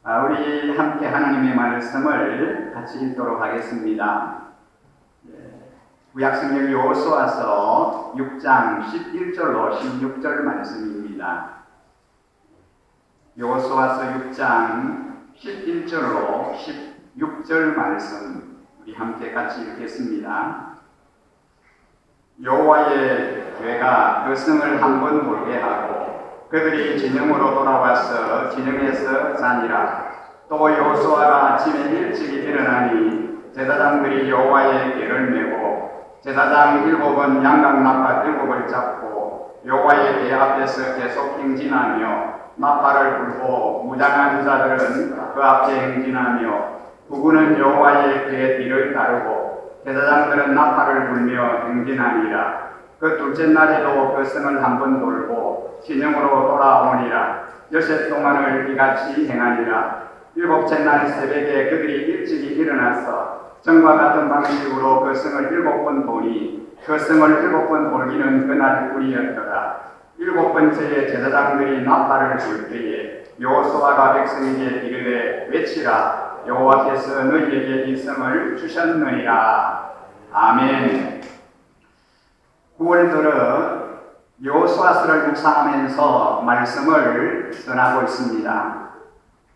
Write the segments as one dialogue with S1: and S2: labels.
S1: 우리 함께 하나님의 말씀을 같이 읽도록 하겠습니다. 구약성경 여호수아서 6장 11절로 16절 말씀입니다. 여호수아서 6장 11절로 16절 말씀 우리 함께 같이 읽겠습니다. 여호와의 괴가 그 성을 한번 돌게 하고 그들이 진영으로 돌아와서 진영에서 자니라. 또 여호수아가 아침에 일찍이 일어나니 제사장들이 여호와의 궤를 메고 제사장 7은 양각 나팔 7을 잡고 여호와의 궤 앞에서 계속 행진하며 나팔을 불고 무장한 자들은 그 앞에 행진하며 부군은 여호와의 궤 뒤를 따르고 제사장들은 나팔을 불며 행진하니라. 그 둘째 날에도 그 성을 한번 돌고 진영으로 돌아오니라. 여섯 동안을 이같이 행하니라. 일곱째 날 새벽에 그들이 일찍이 일어나서 전과 같은 방식으로 그 성을 7번 도니 그 성을 7번 돌기는 그날 꿀이었더라. 7번째에 제사장들이 나팔을 불 때에 여호수아가 백성에게 이르되 외치라. 여호와께서 너희에게 이 성을 주셨느니라. 아멘. 9월 들어 여호수아서를 묵상하면서 말씀을 전하고 있습니다.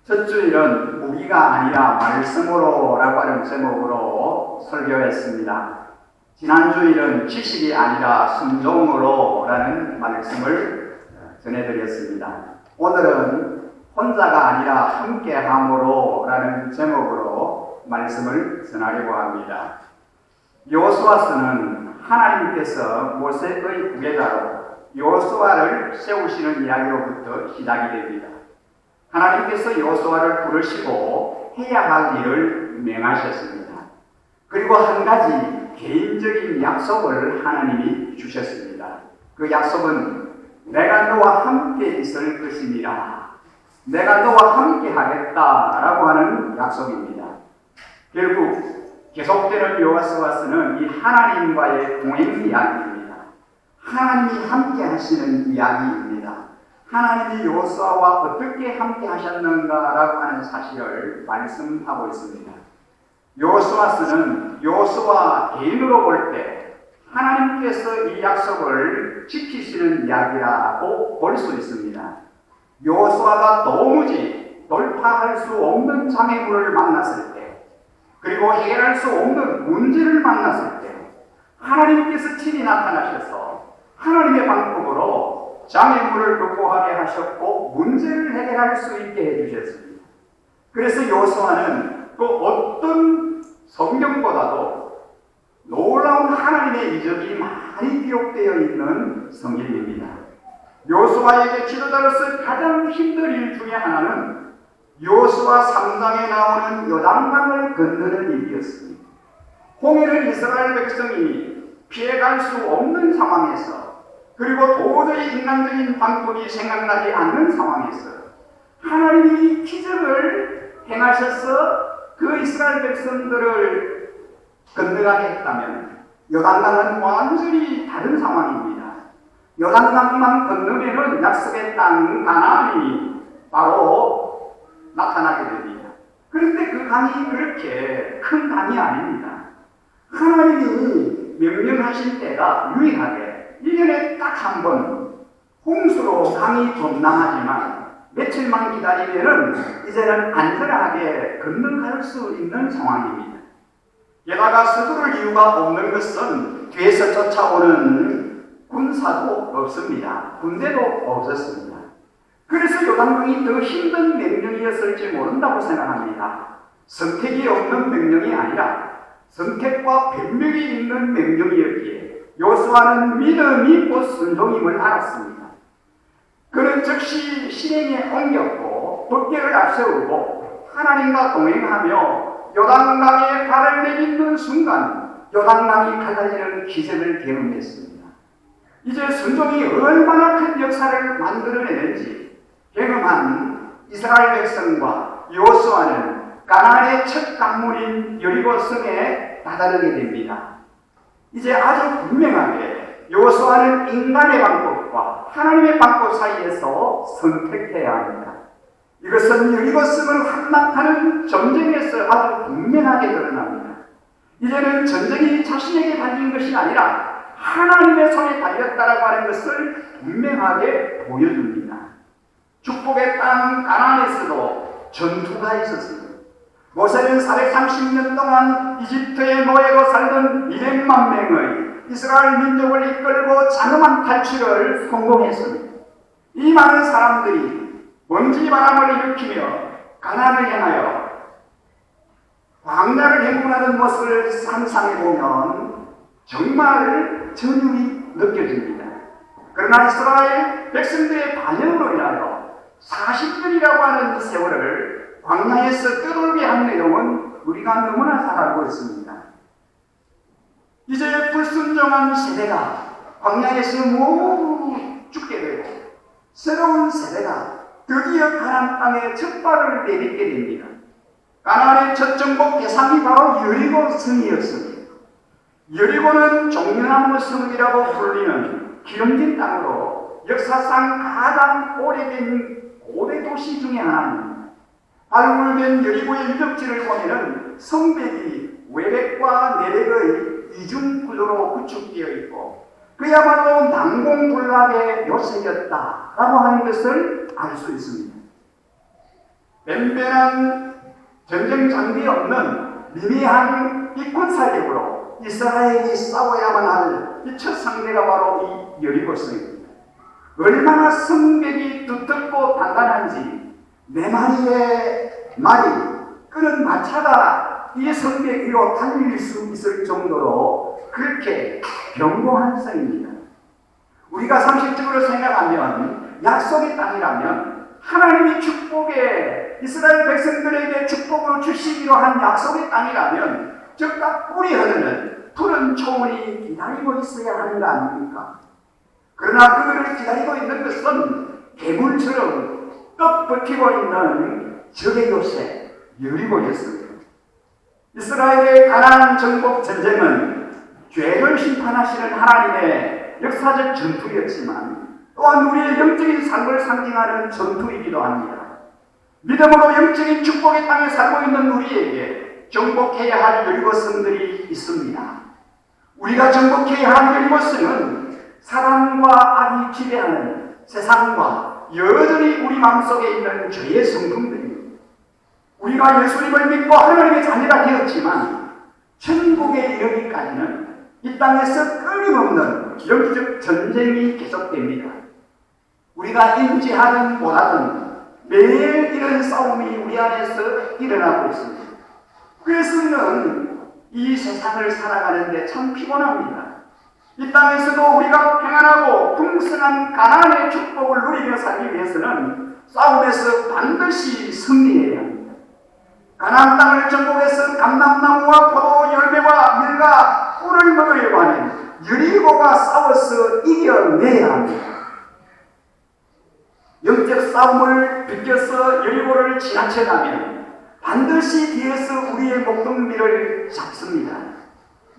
S1: 첫 주일은 무기가 아니라 말씀으로라고 하는 제목으로 설교했습니다. 지난 주일은 지식이 아니라 순종으로라는 말씀을 전해드렸습니다. 오늘은 혼자가 아니라 함께함으로라는 제목으로 말씀을 전하려고 합니다. 여호수아서는 하나님께서 모세의 후계자로 여호수아를 세우시는 이야기로부터 시작이 됩니다. 하나님께서 여호수아를 부르시고 해야 할 일을 명하셨습니다. 그리고 한 가지 개인적인 약속을 하나님이 주셨습니다. 그 약속은 내가 너와 함께 있을 것이니라. 내가 너와 함께 하겠다라고 하는 약속입니다. 결국 계속되는 여호수아서는 이 하나님과의 동행 이야기입니다. 하나님이 함께 하시는 이야기입니다. 하나님이 여호수아와 어떻게 함께 하셨는가라고 하는 사실을 말씀하고 있습니다. 여호수아서는 여호수아 개인으로 볼 때 하나님께서 이 약속을 지키시는 이야기라고 볼 수 있습니다. 여호수아가 도무지 돌파할 수 없는 장애물을 만났을 때 그리고 해결할 수 없는 문제를 만났을 때 하나님께서 친히 나타나셔서 하나님의 방법으로 장애물을 극복하게 하셨고 문제를 해결할 수 있게 해주셨습니다. 그래서 여호수아는 그 어떤 성경보다도 놀라운 하나님의 이적이 많이 기록되어 있는 성경입니다. 여호수아에게 지도자로서 가장 힘든 일 중에 하나는 여호수아 3장에 나오는 요단강을 건너는 일이었습니다. 홍해는 이스라엘 백성이 피해갈 수 없는 상황에서 그리고 도저히 인간적인 방법이 생각나지 않는 상황에서 하나님이 기적을 행하셔서 그 이스라엘 백성들을 건너가게 했다면 요단강은 완전히 다른 상황입니다. 요단강만 건너면은 약속의 땅 가나안이 바로 나타나게 됩니다. 그런데 그 강이 그렇게 큰 강이 아닙니다. 하나님이 명령하신 때가 유일하게 1년에 딱 한 번 홍수로 강이 범람하지만 며칠만 기다리면은 이제는 안전하게 건너갈 수 있는 상황입니다. 게다가 서두를 이유가 없는 것은 뒤에서 쫓아오는 군사도 없습니다. 군대도 없었습니다. 그래서 요단강이 더 힘든 명령이었을지 모른다고 생각합니다. 선택이 없는 명령이 아니라 선택과 변명이 있는 명령이었기에 여호수아는 믿음이 곧 순종임을 알았습니다. 그는 즉시 실행에 옮겼고 돛대를 앞세우고 하나님과 동행하며 요단강에 발을 내딛는 순간 요단강이 갈라지는 기적을 경험했습니다. 이제 순종이 얼마나 큰 역사를 만들어내는지 경험한 이스라엘 백성과 여호수아는 가나안의 첫 강물인 여리고 성에 다다르게 됩니다. 이제 아주 분명하게 여호수아는 인간의 방법과 하나님의 방법 사이에서 선택해야 합니다. 이것은 여리고성을 함락하는 전쟁에서 아주 분명하게 드러납니다. 이제는 전쟁이 자신에게 달린 것이 아니라 하나님의 손에 달렸다라고 하는 것을 분명하게 보여줍니다. 축복의 땅 가나안에서도 전투가 있었습니다. 모세는 430년 동안 이집트의 노예로 살던 200만 명의 이스라엘 민족을 이끌고 장엄한 탈출을 성공했습니다. 이 많은 사람들이 먼지 바람을 일으키며 가나안을 향하여 광야를 행군하는 모습을 상상해보면 정말 전율이 느껴집니다. 그러나 이스라엘 백성들의 반역으로 인하여 40년이라고 하는 세월을 광야에서 떠돌게 한 내용은 우리가 너무나 잘 알고 있습니다. 이제 불순종한 세대가 광야에서 모두 죽게 되고 새로운 세대가 드디어 가나안 땅에 첫 발을 내딛게 됩니다. 가나안의 첫 정복 대상이 바로 여리고 성이었습니다. 여리고는 종려나무 성이라고 불리는 기름진 땅으로 역사상 가장 오래된 고대 도시 중에 하나입니다. 발굴된 여리고의 유적지를 보면 성벽이 외벽과 내벽의 이중 구조로 구축되어 있고 그야말로 난공불락의 요새였다라고 하는 것을 알 수 있습니다. 변변한 전쟁 장비 없는 미미한 이권 사격으로 이스라엘이 싸워야만 할 이 첫 상대가 바로 이 여리고성입니다. 얼마나 성벽이 두텁고 단단한지 네 마리의 말이 끄는 마차가 이 성벽 위로 달릴 수 있을 정도로 그렇게 견고한 성입니다. 우리가 상식적으로 생각하면 약속의 땅이라면 하나님이 축복에 이스라엘 백성들에게 축복으로 주시기로 한 약속의 땅이라면 즉각 뿌리 흐르는 푸른 초원이 기다리고 있어야 하는 거 아닙니까? 그러나 그들을 기다리고 있는 것은 괴물처럼 떡 버티고 있는 적의 요새 여리고였습니다. 이스라엘의 가나안 정복 전쟁은 죄를 심판하시는 하나님의 역사적 전투였지만 또한 우리의 영적인 삶을 상징하는 전투이기도 합니다. 믿음으로 영적인 축복의 땅에 살고 있는 우리에게 정복해야 할 여리고성들이 있습니다. 우리가 정복해야 할 여리고성은 사단과 악이 지배하는 세상과 여전히 우리 마음속에 있는 죄의 성품들입니다. 우리가 예수님을 믿고 하나님의 자녀가 되었지만 천국에 이르기까지는 이 땅에서 끊임없는 영적 전쟁이 계속됩니다. 우리가 인지하든 못하든 매일 이런 싸움이 우리 안에서 일어나고 있습니다. 그래서 우리는 이 세상을 살아가는데 참 피곤합니다. 이 땅에서도 우리가 평안하고 풍성한 가나안의 축복을 누리며 살기 위해서는 싸움에서 반드시 승리해야 합니다. 가나안 땅을 정복해서 감람나무와 포도 열매와 밀과 꿀을 먹으려고 하는 여리고가 싸워서 이겨내야 합니다. 영적 싸움을 비껴서 여리고를 지나쳐가면 반드시 뒤에서 우리의 목동미를 잡습니다.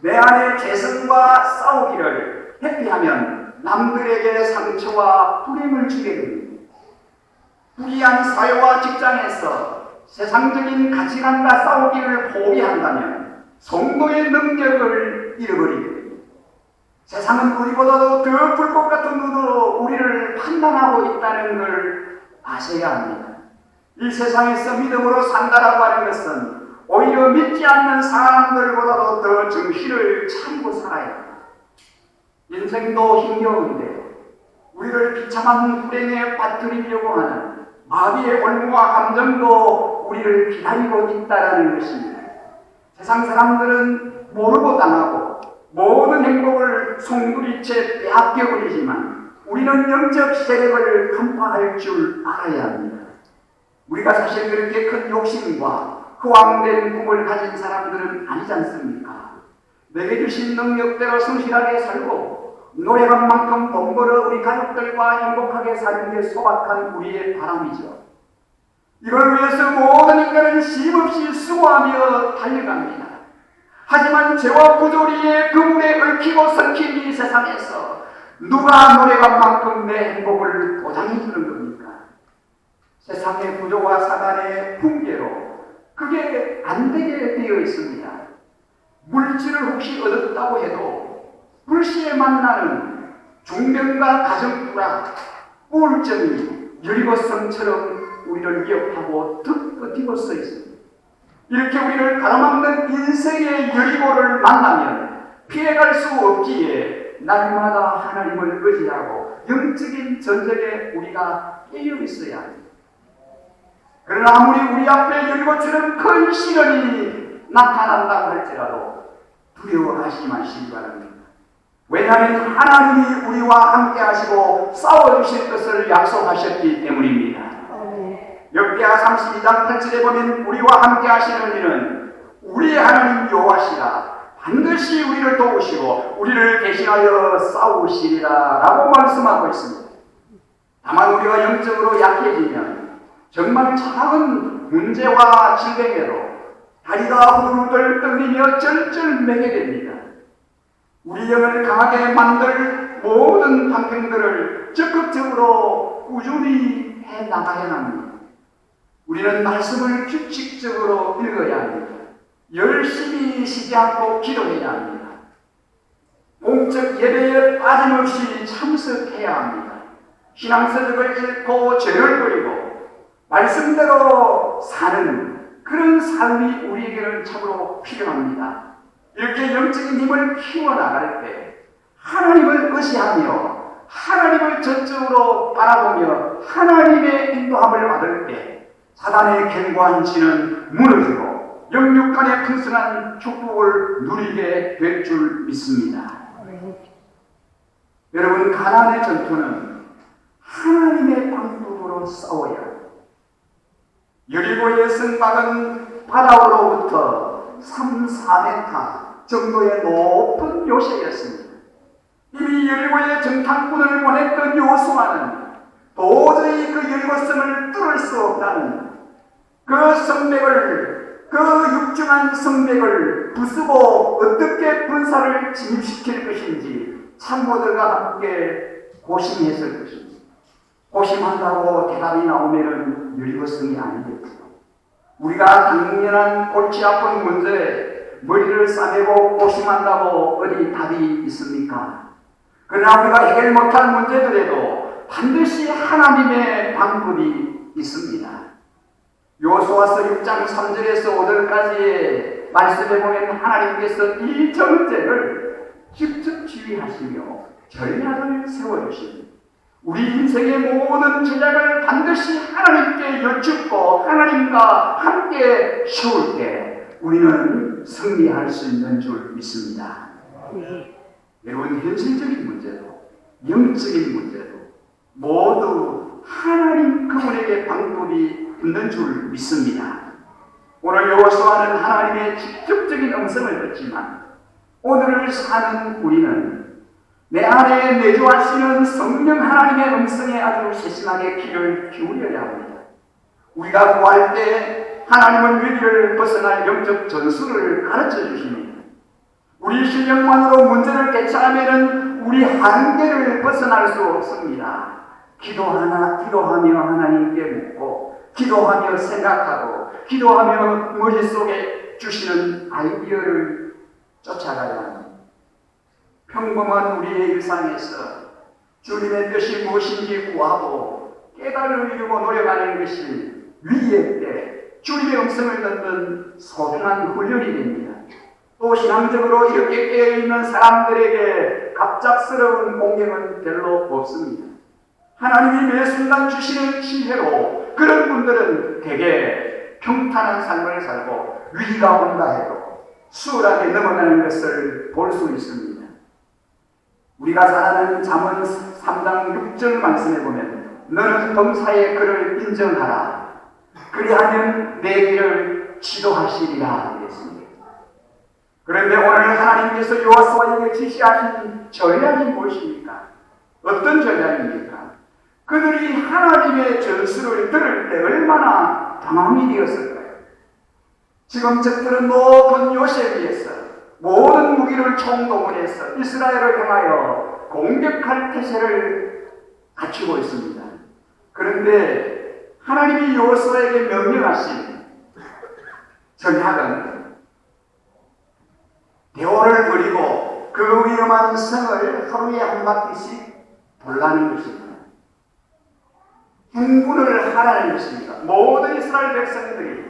S1: 내 안에 죄성과 싸우기를 회피하면 남들에게 상처와 불행을 주게 됩니다. 불의한 사회와 직장에서 세상적인 가치관과 싸우기를 포기한다면 성도의 능력을 잃어버리게 됩니다. 세상은 우리보다도 더 불꽃 같은 눈으로 우리를 판단하고 있다는 걸 아셔야 합니다. 이 세상에서 믿음으로 산다라고 하는 것은 오히려 믿지 않는 사람들보다도 더 정신을 차리고 살아야 합니다. 인생도 힘겨운데 우리를 비참한 불행에 빠뜨리려고 하는 마귀의 올무와 감정도 우리를 기다리고 있다는 것입니다. 세상 사람들은 모르고 당하고 모든 행복을 송두리째 빼앗겨버리지만 우리는 영적 세력을 간파할 줄 알아야 합니다. 우리가 사실 그렇게 큰 욕심과 허황된 꿈을 가진 사람들은 아니지 않습니까? 내게 주신 능력대로 성실하게 살고 노력한만큼 돈 벌어 우리 가족들과 행복하게 사는 게 소박한 우리의 바람이죠. 이걸 위해서 모든 인간은 쉼없이 수고하며 달려갑니다. 하지만 죄와 부조리의 그물에 얽히고 섞인 이 세상에서 누가 노력한 만큼 내 행복을 보장해 주는 겁니까? 세상의 구조와 사단의 붕괴로 그게 안 되게 되어 있습니다. 물질을 혹시 얻었다고 해도 불시에 만나는 중병과 가정불화, 우울증이 여리고성처럼 우리를 위협하고 덮어 서 있습니다. 이렇게 우리를 가로막는 인생의 여리고를 만나면 피해갈 수 없기에 날마다 하나님을 의지하고 영적인 전쟁에 우리가 깨어 있어야 합니다. 그러나 아무리 우리 앞에 여리고처럼 큰 시련이 나타난다고 할지라도 두려워하지 마시기 바랍니다. 왜냐하면 하나님이 우리와 함께 하시고 싸워주실 것을 약속하셨기 때문입니다. 역대하 32장 8절에 보면 우리와 함께 하시는 이는 우리의 하나님 여호와시라 반드시 우리를 도우시고 우리를 대신하여 싸우시리라 라고 말씀하고 있습니다. 다만 우리가 영적으로 약해지면 정말 작은 문제와 질병에도 다리가 후들후들 떨리며 절절매게 됩니다. 우리 영을 강하게 만들 모든 방편들을 적극적으로 꾸준히 해나가야 합니다. 우리는 말씀을 규칙적으로 읽어야 합니다. 열심히 쉬지 않고 기도해야 합니다. 공적 예배에 빠짐없이 참석해야 합니다. 신앙서적을 읽고 죄를 버리고 말씀대로 사는 그런 삶이 우리에게는 참으로 필요합니다. 이렇게 영적인 힘을 키워나갈 때 하나님을 의지하며 하나님을 전적으로 바라보며 하나님의 인도함을 받을 때 사단의 견고한 진은 무너지고 영육간의 풍성한 축복을 누리게 될 줄 믿습니다. 여러분, 가나안의 전투는 하나님의 방법으로 싸워야 합니다. 여리고의 성막은 바다로부터 3-4m 정도의 높은 요새였습니다. 이미 여리고의 정탐꾼을 보냈던 여호수아는 도저히 그 여리고성을 뚫을 수 없다는 그 성맥을, 그 육중한 성맥을 부수고 어떻게 군사를 진입시킬 것인지 참모들과 함께 고심했을 것입니다. 고심한다고 대답이 나오면은 여리고성이 아니겠죠. 우리가 당연한 골치 아픈 문제에 머리를 싸매고 고심한다고 어디 답이 있습니까? 그러나 우리가 해결 못할 문제들에도 반드시 하나님의 방법이 있습니다. 여호수아서 6장 3절에서 5절까지의 말씀에 보면 하나님께서 이 전쟁을 직접 지휘하시며 전략을 세워주십니다. 우리 인생의 모든 전략을 반드시 하나님께 여쭙고 하나님과 함께 세울 때 우리는 승리할 수 있는 줄 믿습니다. 여러분, 현실적인 문제도 영적인 문제도 모두 하나님 그분에게 방법이 있는 줄 믿습니다. 오늘 여호수아는 하나님의 직접적인 음성을 듣지만 오늘을 사는 우리는 내 안에 내주하시는 성령 하나님의 음성에 아주 세심하게 귀를 기울여야 합니다. 우리가 구할 때 하나님은 위기를 벗어날 영적 전술을 가르쳐 주십니다. 우리 실력만으로 문제를 대처하면 우리 한계를 벗어날 수 없습니다. 기도하며 하나님께 묻고, 기도하며 생각하고, 기도하며 머릿속에 주시는 아이디어를 쫓아가야 합니다. 평범한 우리의 일상에서 주님의 뜻이 무엇인지 구하고 깨달으려고 노력하는 것이 위기의 때 주님의 음성을 듣는 소중한 훈련이 됩니다. 또 신앙적으로 이렇게 깨어있는 사람들에게 갑작스러운 공격은 별로 없습니다. 하나님이 매 순간 주시는 지혜로 그런 분들은 대개 평탄한 삶을 살고 위기가 온다 해도 수월하게 넘어가는 것을 볼 수 있습니다. 우리가 잘 아는 잠언 3장 6절 말씀에 보면 너는 범사의 그를 인정하라. 그리하면 내 길을 지도하시리라 그랬습니다. 그런데 오늘 하나님께서 여호수아에게 지시하신 전략이 무엇입니까? 어떤 전략입니까? 그들이 하나님의 전술을 들을 때 얼마나 당황이 되었을까요? 지금 적들은 높은 요새 위에서 모든 무기를 총동원해서 이스라엘을 향하여 공격할 태세를 갖추고 있습니다. 그런데 하나님이 여호수아에게 명령하신 전략은 대오를 버리고 그 위험한 성을 하루에 한 바퀴씩 돌라는 것입니다. 행군을 하라는 것입니다. 모든 이스라엘 백성들이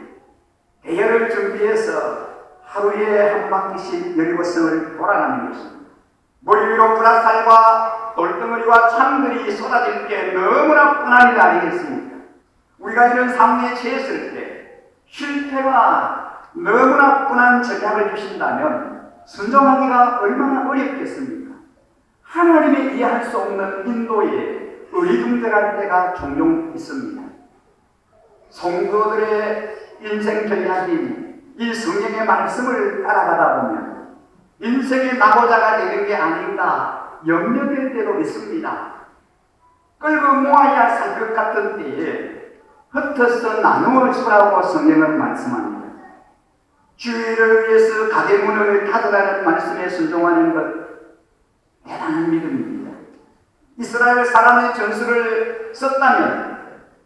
S1: 대열을 준비해서 하루에 한 바퀴씩 여리고성을 돌아가는 것입니다. 머리 위로 불화살과 돌덩어리와 창들이 쏟아질 게 너무나 뻔한 일 아니겠습니까? 우리가 이런 상황에 처했을 때 실패가 너무나 뻔한 전략을 주신다면 순종하기가 얼마나 어렵겠습니까? 하나님의 이해할 수 없는 인도에 의중대할 때가 종종 있습니다. 성도들의 인생 전략이 이 성경의 말씀을 따라가다 보면 인생의 낙오자가 되는 게 아닌가 염려될 때도 있습니다. 끌고 모아야 살 것 같은 때에 흩어서 나누어 주라고 성경은 말씀합니다. 주의를 위해서 가게 문을 닫으라는 말씀에 순종하는 것 대단한 믿음입니다. 이스라엘 사람의 전술을 썼다면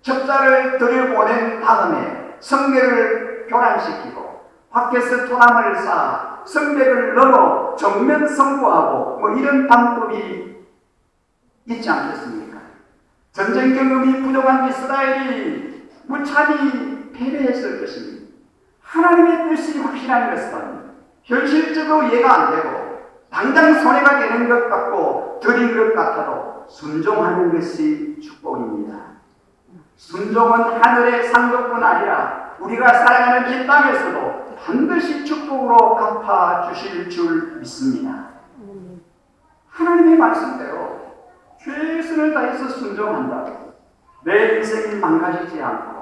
S1: 첩자를 들여보낸 다음에 성내를 교란시키고 밖에서 토람을 쌓아 성벽을 넘어 정면 선포하고 뭐 이런 방법이 있지 않겠습니까? 전쟁 경험이 부족한 이스라엘이 무참히 패배했을 것입니다. 하나님의 뜻이 확실한 것은 현실적으로 이해가 안 되고 당장 손해가 되는 것 같고 드린 것 같아도 순종하는 것이 축복입니다. 순종은 하늘의 상급뿐 아니라 우리가 살아가는 이 땅에서도 반드시 축복으로 갚아주실 줄 믿습니다. 하나님의 말씀대로 최선을 다해서 순종한다고 내 인생이 망가지지 않고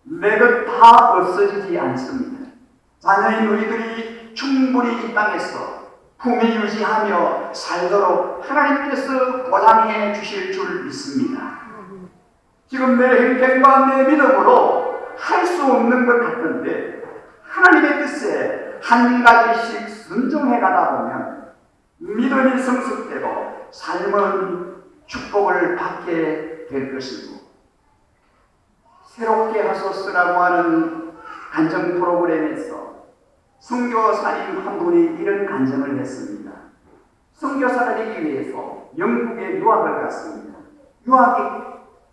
S1: 내 것 다 없어지지 않습니다. 자녀인 우리들이 충분히 이 땅에서 품위 유지하며 살도록 하나님께서 보장해 주실 줄 믿습니다. 지금 내 형편과 내 믿음으로 할 수 없는 것 같은데 하나님의 뜻에 한 가지씩 순종해 가다 보면 믿음이 성숙되고 삶은 축복을 받게 될 것이고 새롭게 하소서라고 하는 간증 프로그램에서 선교사님 한 분이 이런 간증을 했습니다. 선교사가 되기 위해서 영국에 유학을 갔습니다. 유학이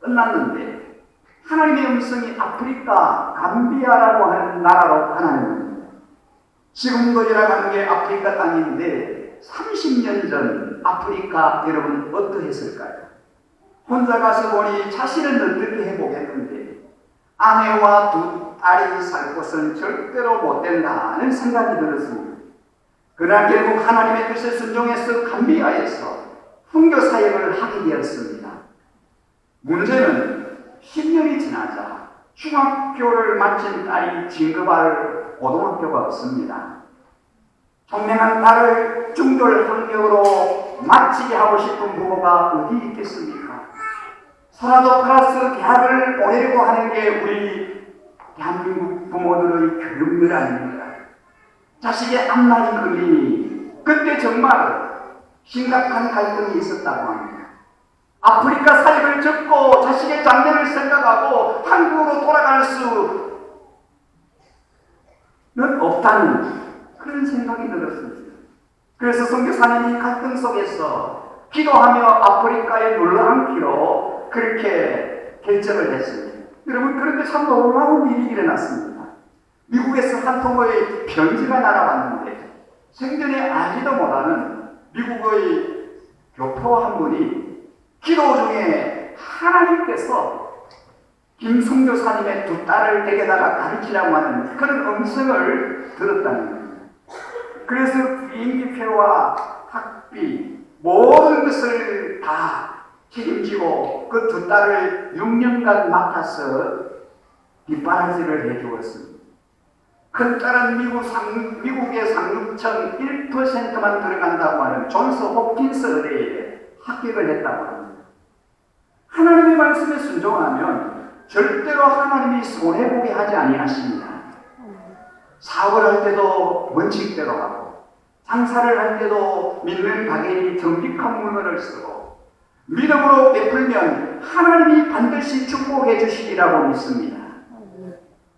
S1: 끝났는데 하나님의 음성이 아프리카 감비아라고 하는 나라로 가는 겁니다. 지금도 일어나는 게 아프리카 땅인데 30년 전 아프리카 여러분 어떠했을까요? 혼자 가서 보니 자신은 어떻게 해보겠는데 아내와 두 딸이 살 곳은 절대로 못 된다는 생각이 들었습니다. 그러나 결국 하나님의 뜻에 순종해서 감비아에서 선교 사역을 하게 되었습니다. 문제는 10년이 지나자 중학교를 마친 딸이 진급할 고등학교가 없습니다. 총명한 딸을 중졸 학력으로 마치게 하고 싶은 부모가 어디 있겠습니까? 서라도 플러스 대학을 보내려고 하는 게 우리 대한민국 부모들의 교육률 아닙니까? 자식의 앞날이 걸리니 그때 정말 심각한 갈등이 있었다고 합니다. 아프리카 사역을 접고 자식의 장래를 생각하고 한국으로 돌아갈 수는 없다는 그런 생각이 들었습니다. 그래서 선교사님이 갈등 속에서 기도하며 아프리카에 눌러앉기로 그렇게 결정을 했습니다. 여러분, 그런데 참 놀라운 일이 일어났습니다. 미국에서 한 통의 편지가 날아왔는데 생전에 알지도 못하는 미국의 교포 한 분이 기도 중에 하나님께서 김성교사님의 두 딸을 댁에다가 가르치라고 하는 그런 음성을 들었다는 겁니다. 그래서 비행기표와 학비 모든 것을 다 책임지고 그 두 딸을 6년간 맡아서 뒷바라지를 해주었습니다. 큰 딸은 미국의 상륙청 1%만 들어간다고 하는 존스 홉킨스 의대에 합격을 했다고 합니다. 하나님의 말씀에 순종하면 절대로 하나님이 손해보게 하지 아니하십니다. 사업을 할 때도 원칙대로 하고 장사를 할 때도 믿는 가게인이 정직한 물건을 쓰고 믿음으로 베풀면 하나님이 반드시 축복해 주시리라고 믿습니다.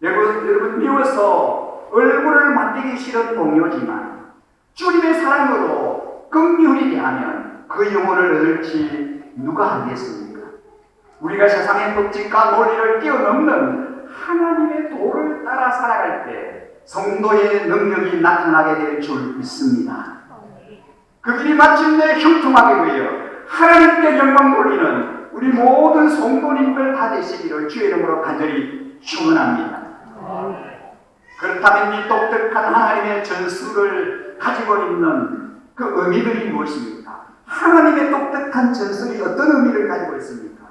S1: 여러분 미워서 얼굴을 만지기 싫은 동료지만 주님의 사랑으로 긍휼히 대하면 그 영혼을 얻을지 누가 알겠습니까? 우리가 세상의 법칙과 논리를 뛰어넘는 하나님의 도를 따라 살아갈 때 성도의 능력이 나타나게 될 줄 믿습니다. 그 길이 마침내 형통하게 되어 하나님께 영광 돌리는 우리 모든 성도님들 다 되시기를 주의 이름으로 간절히 축원합니다. 그렇다면 이 독특한 하나님의 전술을 가지고 있는 그 의미들이 무엇입니까? 하나님의 독특한 전술이 어떤 의미를 가지고 있습니까?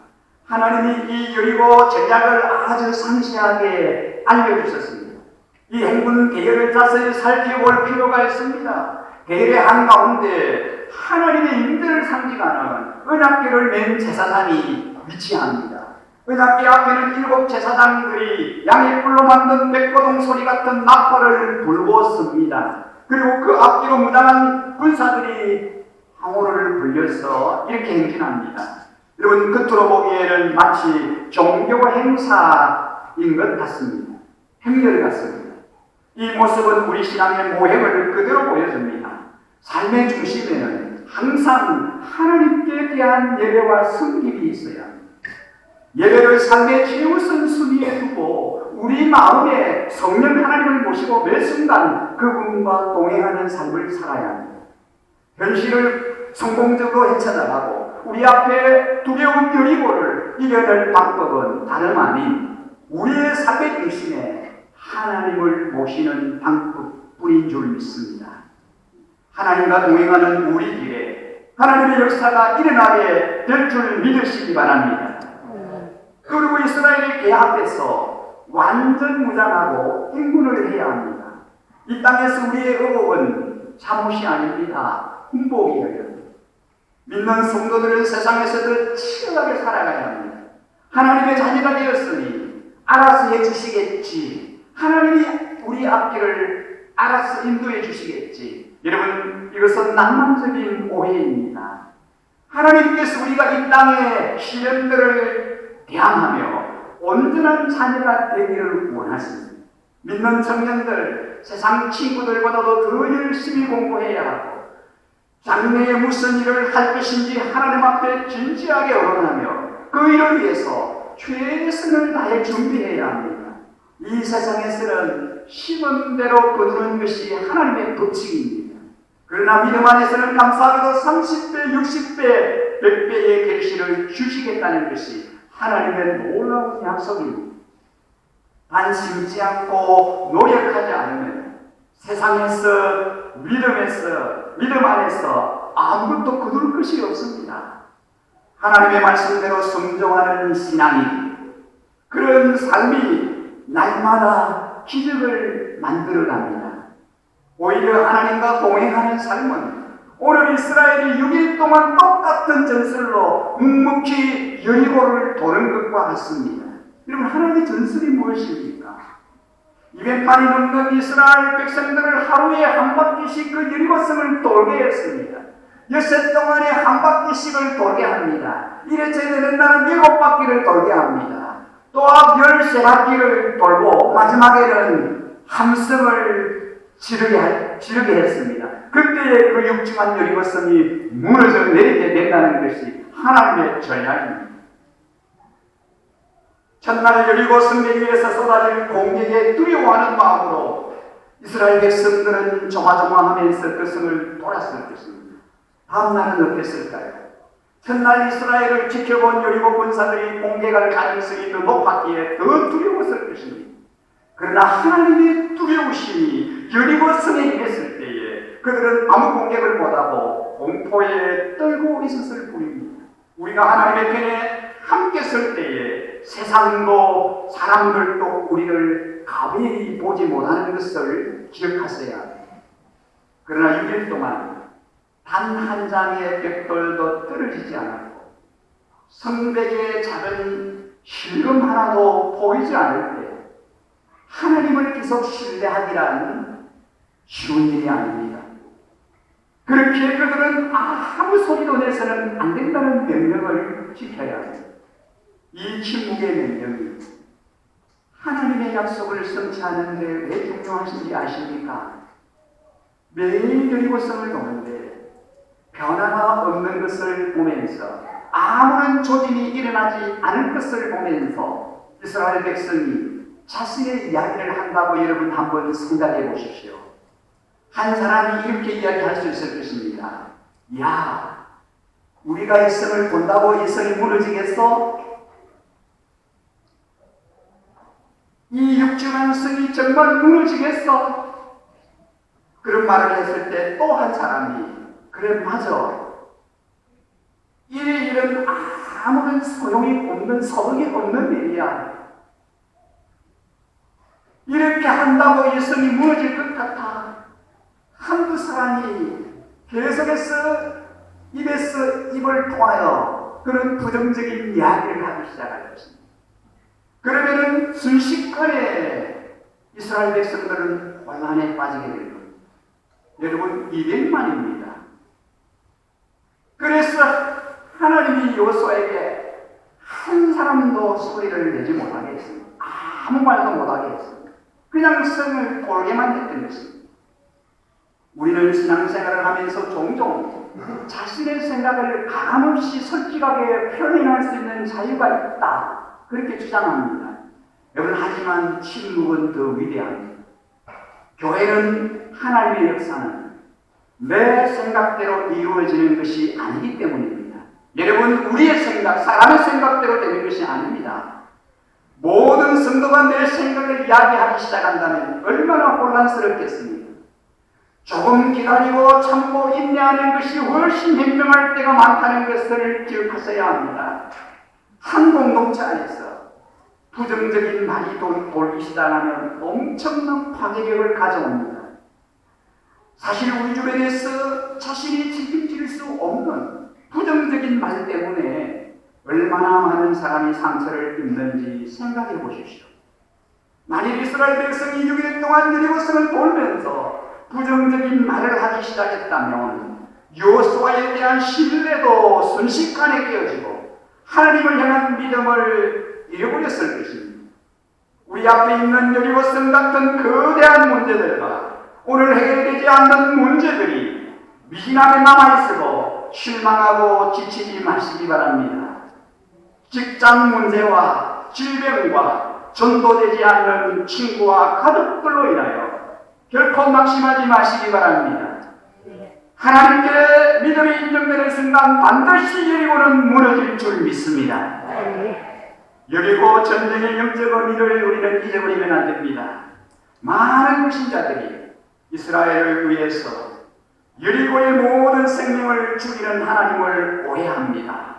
S1: 하나님이 이 여리고 전략을 아주 상세하게 알려주셨습니다. 이 행군 계열을 자세히 살펴볼 필요가 있습니다. 계열의 한가운데 하나님의 임재를 상징하는 은약궤를 맨 제사장이 위치합니다. 은약궤 앞에는 7 제사장들이 양의 뿔로 만든 백고동 소리 같은 나팔을 불고 섭니다. 그리고 그 앞뒤로 무장한 군사들이 항호를 불려서 이렇게 행진합니다. 여러분 겉으로 보기에는 마치 종교 행사인 것 같습니다. 행렬 같습니다. 이 모습은 우리 신앙의 모형을 그대로 보여줍니다. 삶의 중심에는 항상 하나님께 대한 예배와 섬김이 있어야 합니다. 예배를 삶의 최우선 순위에 두고 우리 마음에 성령 하나님을 모시고 매 순간 그분과 동행하는 삶을 살아야 합니다. 현실을 성공적으로 헤쳐나가고 우리 앞에 두려운 여리고를 이겨낼 방법은 다름 아닌 우리의 삶의 중심에 하나님을 모시는 방법뿐인 줄 믿습니다. 하나님과 동행하는 우리 길에 하나님의 역사가 일어나게 될 줄 믿으시기 바랍니다. 그리고 이스라엘의 궤 앞에서 완전 무장하고 행군을 해야 합니다. 이 땅에서 우리의 의복은 잠옷이 아닙니다. 군복이에요. 믿는 성도들은 세상에서도 치열하게 살아가야 합니다. 하나님의 자녀가 되었으니 알아서 해주시겠지. 하나님이 우리 앞길을 알아서 인도해 주시겠지. 여러분 이것은 낭만적인 오해입니다. 하나님께서 우리가 이 땅의 시련들을 대항하며 온전한 자녀가 되기를 원하십니다. 믿는 청년들 세상 친구들보다도 더 열심히 공부해야 하고 장래에 무슨 일을 할 것인지 하나님 앞에 진지하게 언론하며 그 일을 위해서 최선을 다해 준비해야 합니다. 이 세상에서는 심은 대로 거두는 것이 하나님의 법칙입니다. 그러나 믿음 안에서는 감사하게도 30배, 60배, 100배의 결실을 주시겠다는 것이 하나님의 놀라운 약속입니다. 단 심지 않고 노력하지 않으면 세상에서 믿음 안에서 아무것도 거둘 것이 없습니다. 하나님의 말씀대로 순종하는 신앙이 그런 삶이 날마다 기적을 만들어갑니다. 오히려 하나님과 동행하는 삶은 오늘 이스라엘이 6일 동안 똑같은 전술로 묵묵히 여리고를 도는 것과 같습니다. 여러분 하나님의 전술이 무엇입니까? 200만이 넘는 이스라엘 백성들을 하루에 한 바퀴씩 그 여리고성을 돌게 했습니다. 엿새 동안에 한 바퀴씩을 돌게 합니다. 이래저래 되는 날은 7바퀴를 돌게 합니다. 또한 13바퀴를 돌고 마지막에는 함성을 지르게 했습니다. 그때 그 육중한 여리고성이 무너져 내리게 된다는 것이 하나님의 전략입니다. 첫날 여리고 성벽 위에서 쏟아질 공격에 두려워하는 마음으로 이스라엘 백성들은 조마조마하면서 그 성을 돌았을 것입니다. 다음 날은 어땠을까요? 첫날 이스라엘을 지켜본 여리고 군사들이 공격할 가능성이 더 높았기에 더 두려웠을 것입니다. 그러나 하나님의 두려우심이 여리고 성에 임했을 때에 그들은 아무 공격을 못하고 공포에 떨고 있었을 뿐입니다. 우리가 하나님의 편에 함께 설 때에 세상도 사람들도 우리를 가벼이 보지 못하는 것을 기억하셔야 합니다. 그러나 6일 동안 단 한 장의 벽돌도 떨어지지 않았고 성벽의 작은 실금 하나도 보이지 않을 때 하나님을 계속 신뢰하기란 쉬운 일이 아닙니다. 그렇게 그들은 아무 소리도 내서는 안 된다는 명령을 지켜야 합니다. 이 침묵의 명령이 하나님의 약속을 성취하는 데 왜 중요하신지 아십니까? 매일 여리고성을 도는데 변화가 없는 것을 보면서, 아무런 조짐이 일어나지 않을 것을 보면서 이스라엘 백성이 자신의 이야기를 한다고 여러분 한번 생각해 보십시오. 한 사람이 이렇게 이야기할 수 있을 것입니다. 야, 우리가 이 성을 본다고 이 성이 무너지겠어? 이 육중한 성이 정말 무너지겠어? 그런 말을 했을 때 또 한 사람이, 그래 맞아, 이런 아무런 소용이 없는, 소득이 없는 일이야. 이렇게 한다고 이 성이 무너질 것 같아. 한두 사람이 계속해서 입에서 입을 통하여 그런 부정적인 이야기를 하기 시작할 것입니다. 그러면은 순식간에 이스라엘 백성들은 혼란에 빠지게 될 겁니다. 여러분, 200만입니다. 그래서 하나님이 여호수아에게 한 사람도 소리를 내지 못하게 했습니다. 아무 말도 못하게 했습니다. 그냥 성을 돌게만 했던 것입니다. 우리는 신앙생활을 하면서 종종 자신의 생각을 가감없이 솔직하게 표현할 수 있는 자유가 있다, 그렇게 주장합니다. 여러분, 하지만 침묵은 더 위대합니다. 교회는, 하나님의 역사는 내 생각대로 이루어지는 것이 아니기 때문입니다. 여러분, 우리의 생각, 사람의 생각대로 되는 것이 아닙니다. 모든 성도가 내 생각을 이야기하기 시작한다면 얼마나 혼란스럽겠습니까? 조금 기다리고 참고 인내하는 것이 훨씬 현명할 때가 많다는 것을 기억하셔야 합니다. 한 공동체 안에서 부정적인 말이 돌기 시작하면 엄청난 파괴력을 가져옵니다. 사실 우리 주변에서 자신이 책임질 수 없는 부정적인 말 때문에 얼마나 많은 사람이 상처를 입는지 생각해 보십시오. 만일 이스라엘 백성이 6일 동안 여리고성을 돌면서 부정적인 말을 하기 시작했다면 여호수아에 대한 신뢰도 순식간에 깨어지고 하나님을 향한 믿음을 잃어버렸을 것입니다. 우리 앞에 있는 여리고성 같은 거대한 문제들과 오늘 해결되지 않는 문제들이 미진함에 남아있어도 실망하고 지치지 마시기 바랍니다. 직장 문제와 질병과 전도되지 않는 친구와 가족들로 인하여 결코 낙심하지 마시기 바랍니다. 하나님께 믿음이 인정되는 순간 반드시 여리고는 무너질 줄 믿습니다. 여리고 전쟁의 영적 의미를 우리는 잊어버리면 안 됩니다. 많은 불신자들이 이스라엘을 위해서 여리고의 모든 생명을 죽이는 하나님을 오해합니다.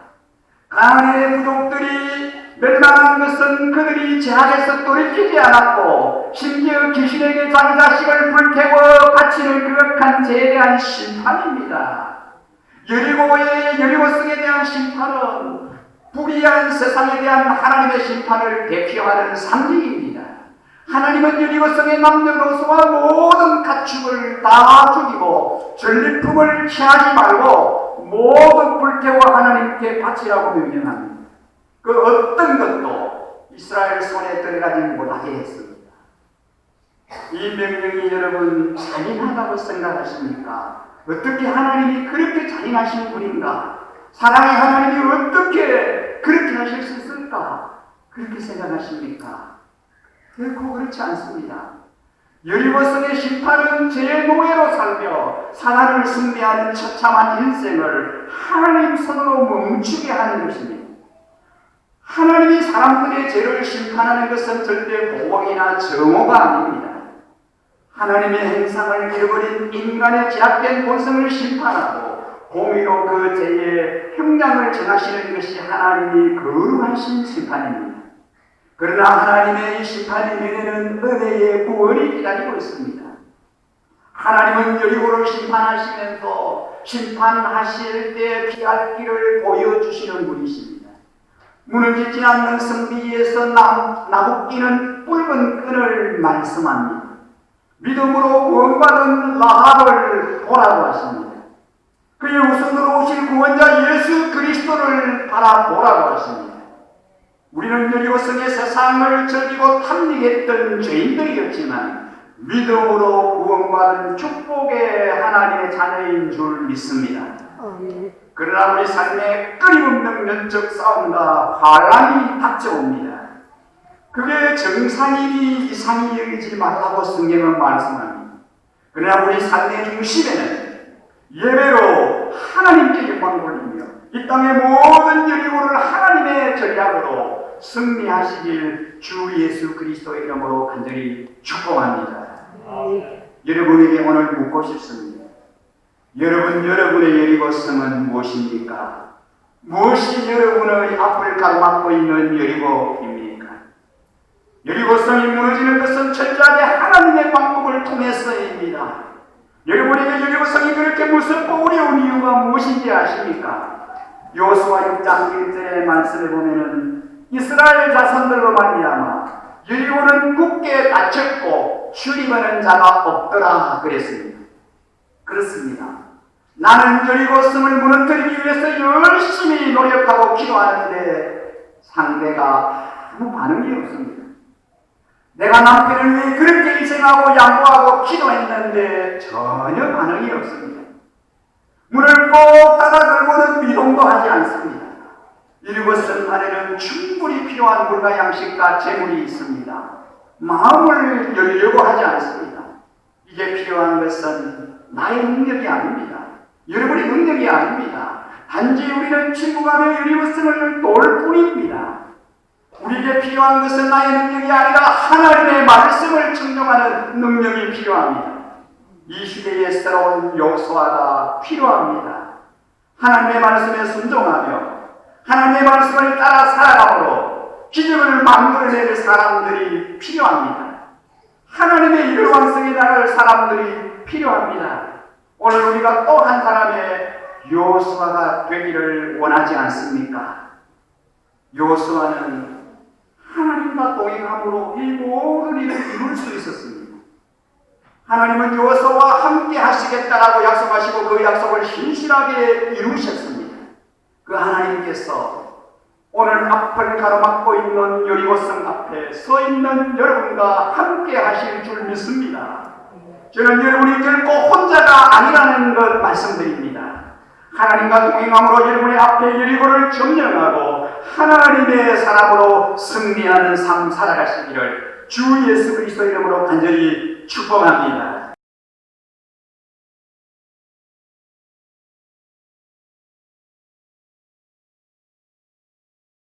S1: 가나안의 부족들이 멸망한 것은 그들이 제약에서 돌이키지 않았고 심지어 귀신에게 자기 자식을 불태워 바치는 그악한 죄에 대한 심판입니다. 여리고성에 대한 심판은 불의한 세상에 대한 하나님의 심판을 대표하는 상징입니다. 하나님은 여리고성의 남녀노소와 모든 가축을 다 죽이고 전리품을 취하지 말고 모두 불태워 하나님께 바치라고 명령합니다. 그 어떤 것도 이스라엘 손에 들어가지 못하게 했습니다. 이 명령이 여러분 잔인하다고 생각하십니까? 어떻게 하나님이 그렇게 잔인하신 분인가? 사랑의 하나님이 어떻게 그렇게 하실 수 있을까? 그렇게 생각하십니까? 결코 그렇지 않습니다. 여리고성의 심판은 제 노예로 살며 사단을 숭배하는 처참한 인생을 하나님 손으로 멈추게 하는 것입니다. 하나님이 사람들의 죄를 심판하는 것은 절대 보복이나 정오가 아닙니다. 하나님의 행상을 잃어버린 인간의 제약된 본성을 심판하고 공의로 그 죄의 형량을 정하시는 것이 하나님이 거룩하신 심판입니다. 그러나 하나님의 이 심판 이면에는 은혜의 구원이 기다리고 있습니다. 하나님은 여리고를 심판하시면서 심판하실 때 피할 길을 보여주시는 분이십니다. 무너지지 않는 성비에서 나부끼는 붉은 끈을 말씀합니다. 믿음으로 구원받은 라합을 보라고 하십니다. 그의 우선으로 오실 구원자 예수 그리스도를 바라보라고 하십니다. 우리는 여리고성의 세상을 즐기고 탐닉했던 죄인들이었지만 믿음으로 구원받은 축복의 하나님의 자녀인 줄 믿습니다. 그러나 우리 삶에 끊임없는 면적 싸움과 환란이 닥쳐옵니다. 그게 정상이니 이상이 여기지 말라고 성경은 말씀합니다. 그러나 우리 삶의 중심에는 예배로 하나님께 영광 돌리며 이 땅의 모든 여리고를 하나님의 전략으로 승리하시길 주 예수 그리스도의 이름으로 간절히 축복합니다. 여러분에게 오늘 묻고 싶습니다. 여러분의 여리고성은 무엇입니까? 무엇이 여러분의 앞을 가로막고 있는 여리고입니까? 여리고성이 무너지는 것은 철저하게 하나님의 방법을 통해서입니다. 여러분에게 여리고성이 그렇게 무섭고 어려운 이유가 무엇인지 아십니까? 여호수아 6장 1절의 말씀에 보면은 이스라엘 자손들로 말미암아 여리고는 굳게 닫혔고 출입하는 자가 없더라 그랬습니다. 그렇습니다. 나는 여리고성을 무너뜨리기 위해서 열심히 노력하고 기도하는데 상대가 아무 반응이 없습니다. 내가 남편을 위해 그렇게 희생하고 양보하고 기도했는데 전혀 반응이 없습니다. 문을 꼭 닫아 걸고는 미동도 하지 않습니다. 여리고성 안에는 충분히 필요한 물과 양식과 재물이 있습니다. 마음을 열려고 하지 않습니다. 이게 필요한 것은 나의 능력이 아닙니다. 여러분의 능력이 아닙니다. 단지 우리는 침묵하며 여리고성을 놓을 뿐입니다. 우리에게 필요한 것은 나의 능력이 아니라 하나님의 말씀을 청정하는 능력이 필요합니다. 이 시대에 새로운 여호수아가 필요합니다. 하나님의 말씀에 순종하며 하나님의 말씀을 따라 살아감으로 기적을 만들어낼 사람들이 필요합니다. 하나님의 일을 완성해 나갈 사람들이 필요합니다. 오늘 우리가 또 한 사람의 여호수아가 되기를 원하지 않습니까? 여호수아는 하나님과 동행함으로 이 모든 일을 이룰 수 있었습니다. 하나님은 여호수아와 함께 하시겠다라고 약속하시고 그 약속을 신실하게 이루셨습니다. 그 하나님께서 오늘 앞을 가로막고 있는 여리고성 앞에 서 있는 여러분과 함께 하실 줄 믿습니다. 저는 여러분이 결코 혼자가 아니라는 것 말씀드립니다. 하나님과 동행함으로 여러분의 앞에 여리고를 점령하고 하나님의 사람으로 승리하는 삶 살아가시기를 주 예수 그리스도 이름으로 간절히 축복합니다.